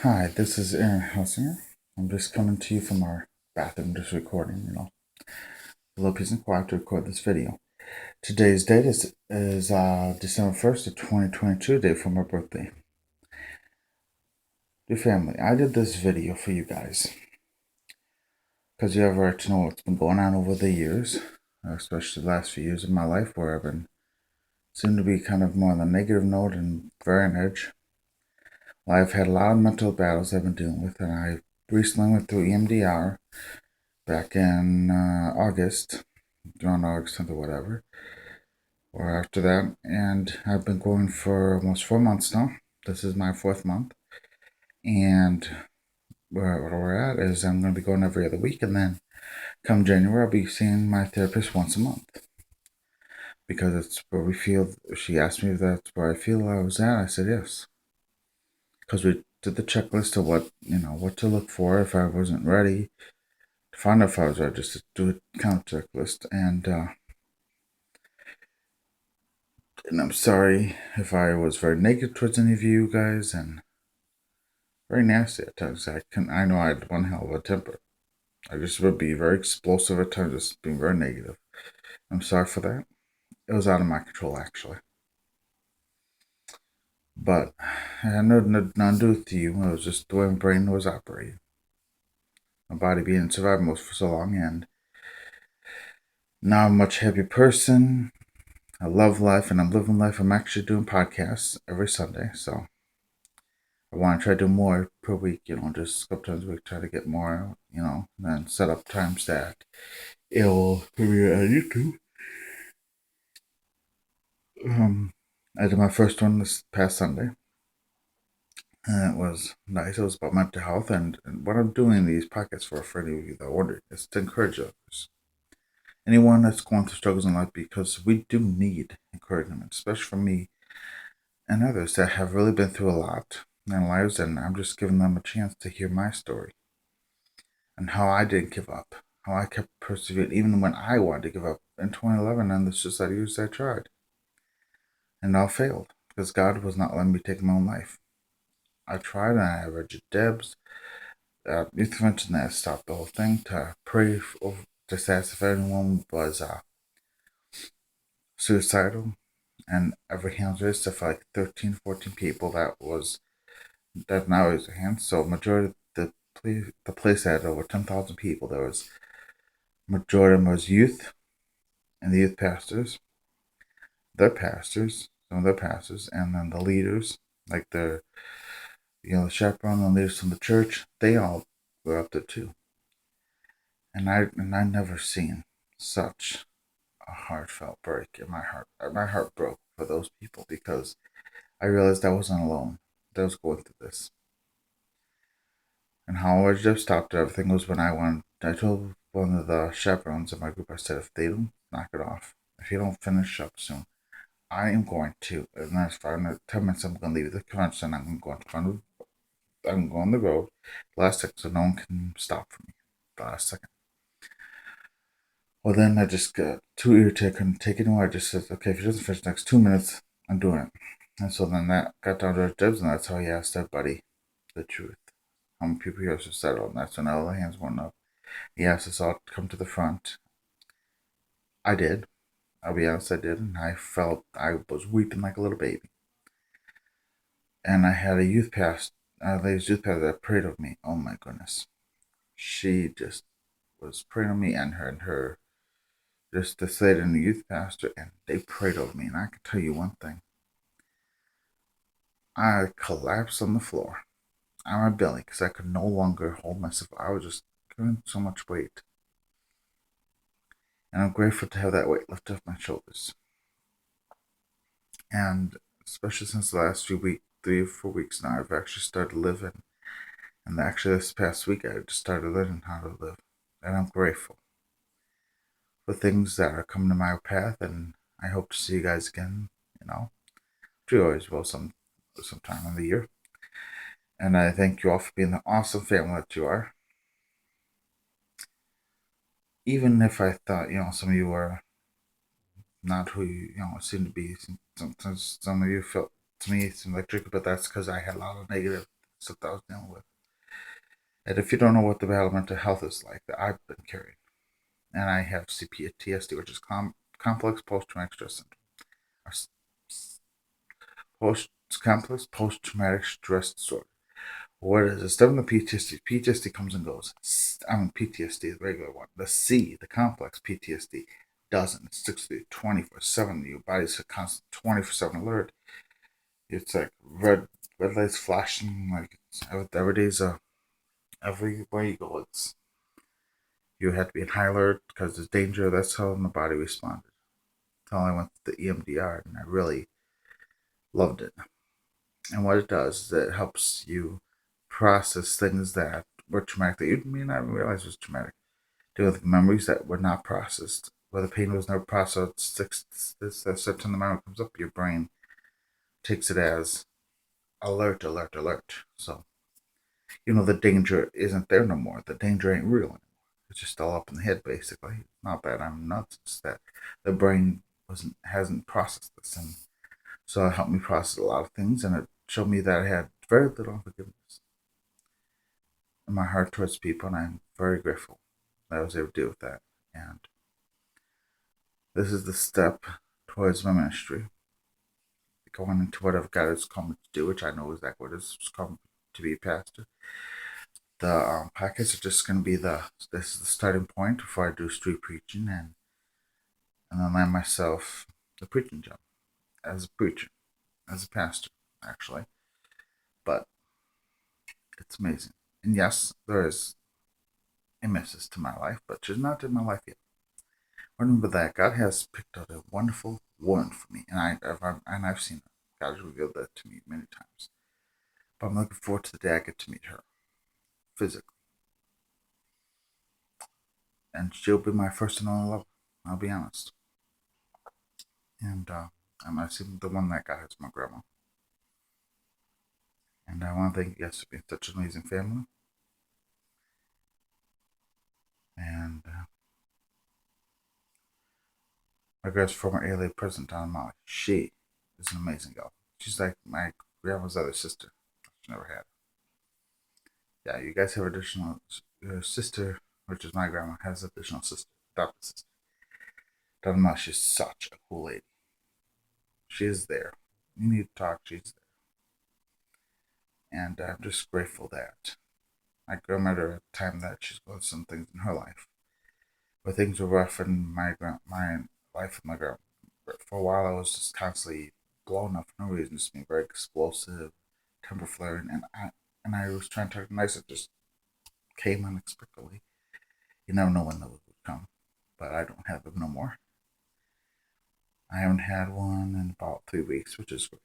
Hi, this is Aaron Hausinger. I'm just coming to you from our bathroom, just recording, a little peace and quiet to record this video. Today's date is December 1st of 2022, day for my birthday. Dear family, I did this video for you guys because you have a right to know what's been going on over the years, especially the last few years of my life where I've been seem to be kind of more on the negative note and very on edge. Well, I've had a lot of mental battles I've been dealing with, and I recently went through EMDR back in August, around August 10th or whatever, or after that. And I've been going for almost 4 months now. This is my fourth month. And where we're at is I'm going to be going every other week. And then come January, I'll be seeing my therapist once a month. Because it's where we feel, she asked me if that's where I feel I was at. I said yes. Because we did the checklist of what to look for if I wasn't ready. To find out if I was ready, just to do a kind of checklist. And I'm sorry if I was very negative towards any of you guys and very nasty at times. I know I had one hell of a temper. I just would be very explosive at times, just being very negative. I'm sorry for that. It was out of my control, actually. But it had nothing to do with you. It was just the way my brain was operating. My body being in survival mode for so long, and now I'm a much happier person. I love life, and I'm living life. I'm actually doing podcasts every Sunday, so I want to try to do more per week, just a couple times a week, try to get more, and then set up times that it will premiere on YouTube. I did my first one this past Sunday, and it was nice. It was about mental health, and what I'm doing these podcasts for any of you that are wondering is to encourage others. Anyone that's going through struggles in life, because we do need encouragement, especially from me and others that have really been through a lot in their lives, and I'm just giving them a chance to hear my story. And how I didn't give up, how I kept persevering even when I wanted to give up in 2011 and the suicide years I tried. And all failed because God was not letting me take my own life. I tried and I read Debs, youth intervention that stopped the whole thing to pray for, to ask if anyone was suicidal. And every hand was raised for like 13, 14 people that now raised their hands. So majority of the place had over 10,000 people. There was majority of them was youth and the youth pastors, some of their pastors, and then the leaders, like the chaperone and leaders from the church, they all were up there too. And I never seen such a heartfelt break in my heart. My heart broke for those people because I realized I wasn't alone. That I was going through this. And how I just stopped everything was when I told one of the chaperones in my group, I said, if they don't knock it off, if you don't finish up soon, I am going to, in the next 10 minutes, I'm going to leave the convention. I'm going to I'm going on the road. The last second, so no one can stop for me. The last second. Well, then I just got too irritated, couldn't take it anymore. I just said, okay, if he doesn't finish the next 2 minutes, I'm doing it. And so then that got down to Debs, and that's how he asked everybody the truth. How many people here are suicidal? And that's when all the hands went up. He asked us all to come to the front. I did. I'll be honest, I did. And I was weeping like a little baby. And I had a ladies youth pastor that prayed over me. Oh my goodness. She just was praying on me and her just this lady and the youth pastor, and they prayed over me. And I can tell you one thing. I collapsed on the floor on my belly because I could no longer hold myself. I was just carrying so much weight. And I'm grateful to have that weight lifted off my shoulders. And especially since the last few weeks, 3 or 4 weeks now, I've actually started living. And actually, this past week, I just started learning how to live. And I'm grateful for things that are coming to my path. And I hope to see you guys again, which we always will sometime in the year. And I thank you all for being the awesome family that you are. Even if I thought, some of you were not who you, seem to be. Sometimes some of you felt to me, it seems like drinking, but that's because I had a lot of negative stuff that I was dealing with. And if you don't know what the battle of mental health is like, that I've been carrying, and I have CPTSD, which is complex post-traumatic stress syndrome, or complex post-traumatic stress disorder. What is it? Stuff in the PTSD. PTSD comes and goes. I mean, PTSD, the regular one. The C, the complex PTSD, doesn't. It sticks to you 24/7. Your body's a constant 24/7 alert. It's like red lights flashing. Like every day's everywhere you go. It's you have to be in high alert because there's danger. That's how my body responded. Until I went to the EMDR, and I really loved it. And what it does is it helps you process things that were traumatic that you may not even realize was traumatic. Deal with memories that were not processed, where the pain was never processed. This certain time the memory comes up, your brain takes it as alert, alert, alert. So the danger isn't there no more. The danger ain't real anymore. It's just all up in the head, basically. Not that I'm nuts. It's that the brain hasn't processed this, and so it helped me process a lot of things, and it showed me that I had very little forgiveness in my heart towards people, and I'm very grateful that I was able to deal with that. And this is the step towards my ministry, going into whatever God has called me to do, which I know is exactly what it's called me to be a pastor. The podcasts are just going to be this is the starting point before I do street preaching, and then land myself the preaching job as a preacher, as a pastor, actually. But it's amazing. And yes, there is a missus to my life, but she's not in my life yet. Remember that God has picked out a wonderful woman for me, and I've seen her. God has revealed that to me many times. But I'm looking forward to the day I get to meet her physically, and she'll be my first and only love. I'll be honest. And I'm assuming the one that God has my grandma. And I want to thank you guys for being such an amazing family. And my girl's former alien president, Donna Molly. She is an amazing girl. She's like my grandma's other sister. She never had. Yeah, you guys have additional. Your sister, which is my grandma, has additional sister, adopted sister. Donna Molly, she's such a cool lady. She is there. You need to talk, she's there. And I'm just grateful that my grandma at a time that she's going through some things in her life. Where things were rough in my life with my grandma. For a while, I was just constantly blown up for no reason, just being very explosive, temper flaring, and I was trying to talk nice. It just came unexpectedly. You never know when those would come, but I don't have them no more. I haven't had one in about 3 weeks, which is great,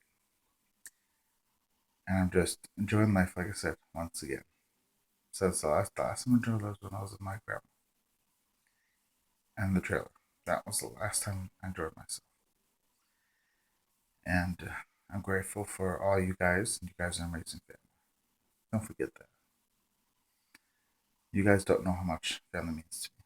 and I'm just enjoying life. Like I said, once again, since the last time I enjoyed was when I was with my grandma and the trailer. That was the last time I enjoyed myself. And I'm grateful for all you guys. You guys are an amazing family. Don't forget that. You guys don't know how much family means to me.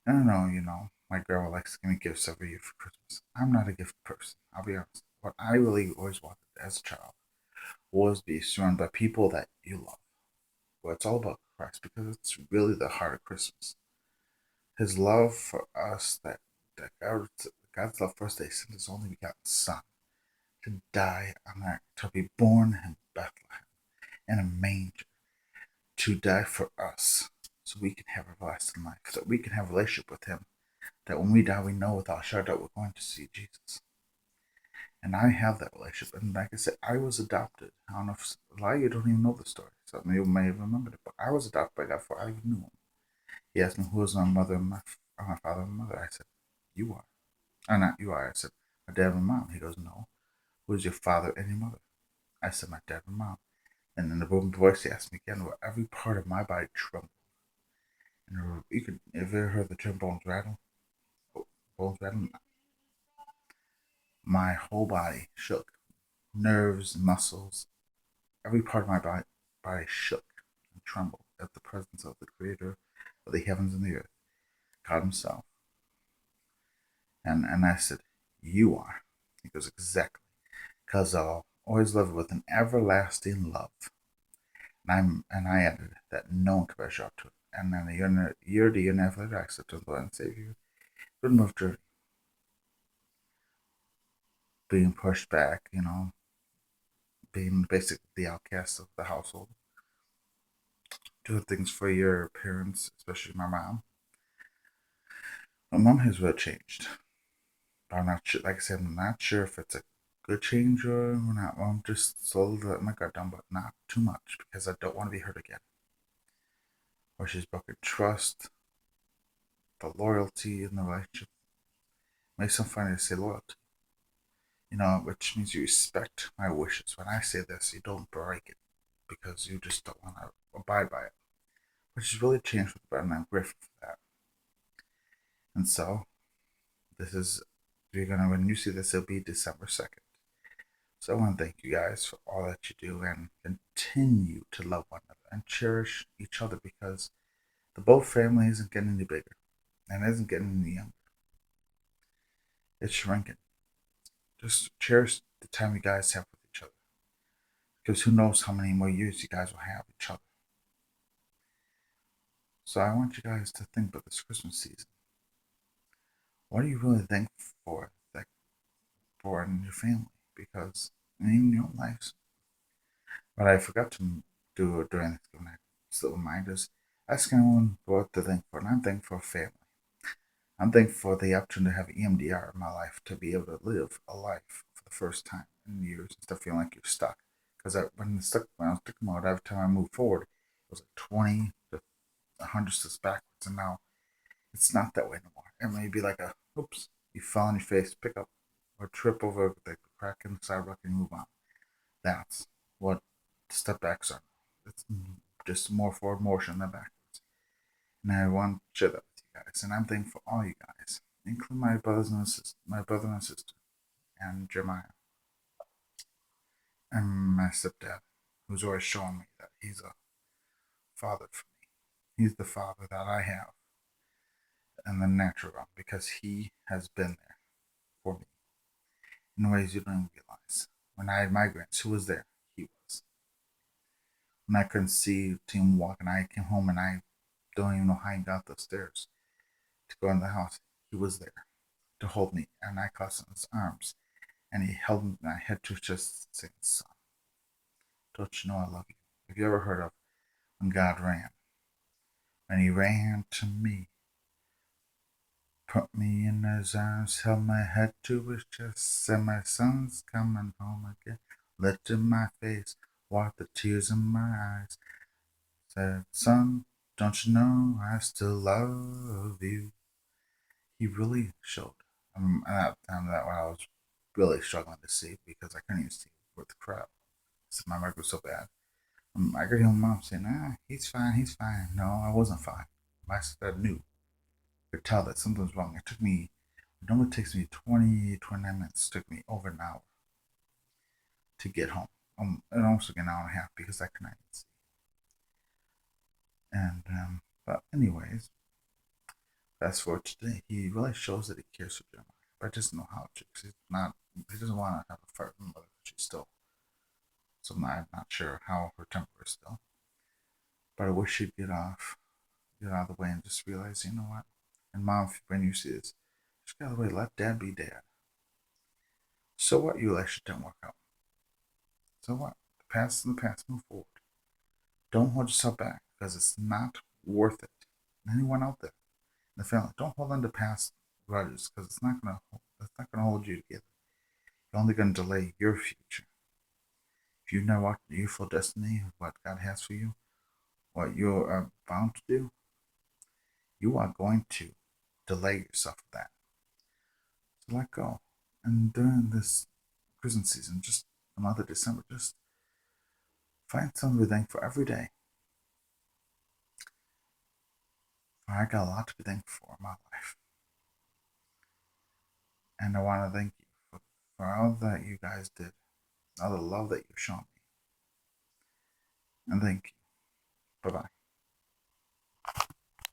I don't know, my grandma likes to give me gifts every year for Christmas. I'm not a gift person, I'll be honest. What I really always wanted as a child was be surrounded by people that you love. Well, it's all about Christ because it's really the heart of Christmas. His love for us, that God's love for us, that He sent His only begotten Son to die on that, to be born in Bethlehem in a manger, to die for us so we can have everlasting life, so that we can have a relationship with Him, that when we die, we know without a shadow that we're going to see Jesus. And I have that relationship. And like I said, I was adopted. I don't know if a lot of you don't even know the story. Some of you may have remembered it, but I was adopted by God before I even knew Him. He asked me who was my mother and my father and mother. I said, you are. Or not you are. I said, my dad and mom. He goes, no. Who's your father and your mother? I said, my dad and mom. And in the boom voice, he asked me again, where every part of my body trembled. And you could, have you ever heard the term bones rattle? Bones rattle? My whole body shook. Nerves, muscles, every part of my body shook and trembled at the presence of the Creator of the heavens and the earth, God Himself. And I said, you are. He goes, exactly. because I'll always love you with an everlasting love. And I added that no one can measure up to it. And then a year to year and a half later, I accepted the Lord and Savior. Good enough journey. Being pushed back, being basically the outcast of the household. Doing things for your parents, especially my mom. My mom has really changed. But I'm not sure, like I said, I'm not sure if it's a good change or not. I'm just slowly letting my guard down, but not too much because I don't want to be hurt again. Or she's broken trust, the loyalty in the relationship. Makes them funny to say loyalty. Which means you respect my wishes. When I say this, you don't break it because you just don't want to abide by it, which has really changed for the better, and I'm grateful for that. And so, this is, when you see this, it'll be December 2nd. So I want to thank you guys for all that you do and continue to love one another and cherish each other because the both family isn't getting any bigger and isn't getting any younger. It's shrinking. Just cherish the time you guys have with each other because who knows how many more years you guys will have each other. So I want you guys to think about this Christmas season. What are you really thankful for, for in your family? Because in your lives, what I forgot to do during Thanksgiving night, still reminders, ask anyone what to thank for, and I'm thankful for family. I'm thankful for the opportunity to have EMDR in my life to be able to live a life for the first time in years instead of feeling like you're stuck. Because when I was stuck mode, every time I moved forward, it was like 20 to 100 steps backwards, and now it's not that way anymore. It may be like oops, you fell on your face, pick up, or trip over the crack in the sidewalk and move on. That's what step backs are. It's just more forward motion than backwards. And I want to share that with you guys. And I'm thankful for all you guys, including my brothers and sisters, my brother and sister, and Jeremiah, and my stepdad, who's always showing me that he's a father for me. He's the father that I have in the natural realm because he has been there for me in ways you don't even realize. When I had migraines, who was there? He was. When I couldn't see him walk and I came home and I don't even know how he got those stairs to go in the house, he was there to hold me and I caught in his arms and he held me and I had to just say, son, don't you know I love you? Have you ever heard of when God ran? And he ran to me, put me in his arms, held my head to his chest, said my son's coming home again, lifted my face, wiped the tears in my eyes, said, son, don't you know I still love you? He really showed. At that time that I was really struggling to see because I couldn't even see with the crowd. So my mic was so bad. I could hear my mom saying, he's fine, he's fine. No, I wasn't fine. My sister knew. Could tell that something was wrong. It normally takes me 29 minutes. It took me over an hour to get home. And almost like an hour and a half because I couldn't see. And, but anyways, fast forward to today. He really shows that he cares for Jeremiah. But I just know how to. He doesn't want to have a fight with my mother. She's still, so I'm not sure how her temper is still. But I wish she'd get out of the way and just realize, you know what? And mom, when you see this, just get out of the way. Let dad be dad. So what? You actually didn't work out. So what? The past is in the past. Move forward. Don't hold yourself back because it's not worth it. Anyone out there in the family, don't hold on to past grudges because it's not gonna hold you together. You're only gonna delay your future. If you know what your full destiny, what God has for you, what you're bound to do, you are going to delay yourself with that. So let go. And during this Christmas season, just the month of December, just find something to be thankful for every day. I got a lot to be thankful for in my life. And I want to thank you for all that you guys did, all the love that you've shown me. And thank you. Bye bye.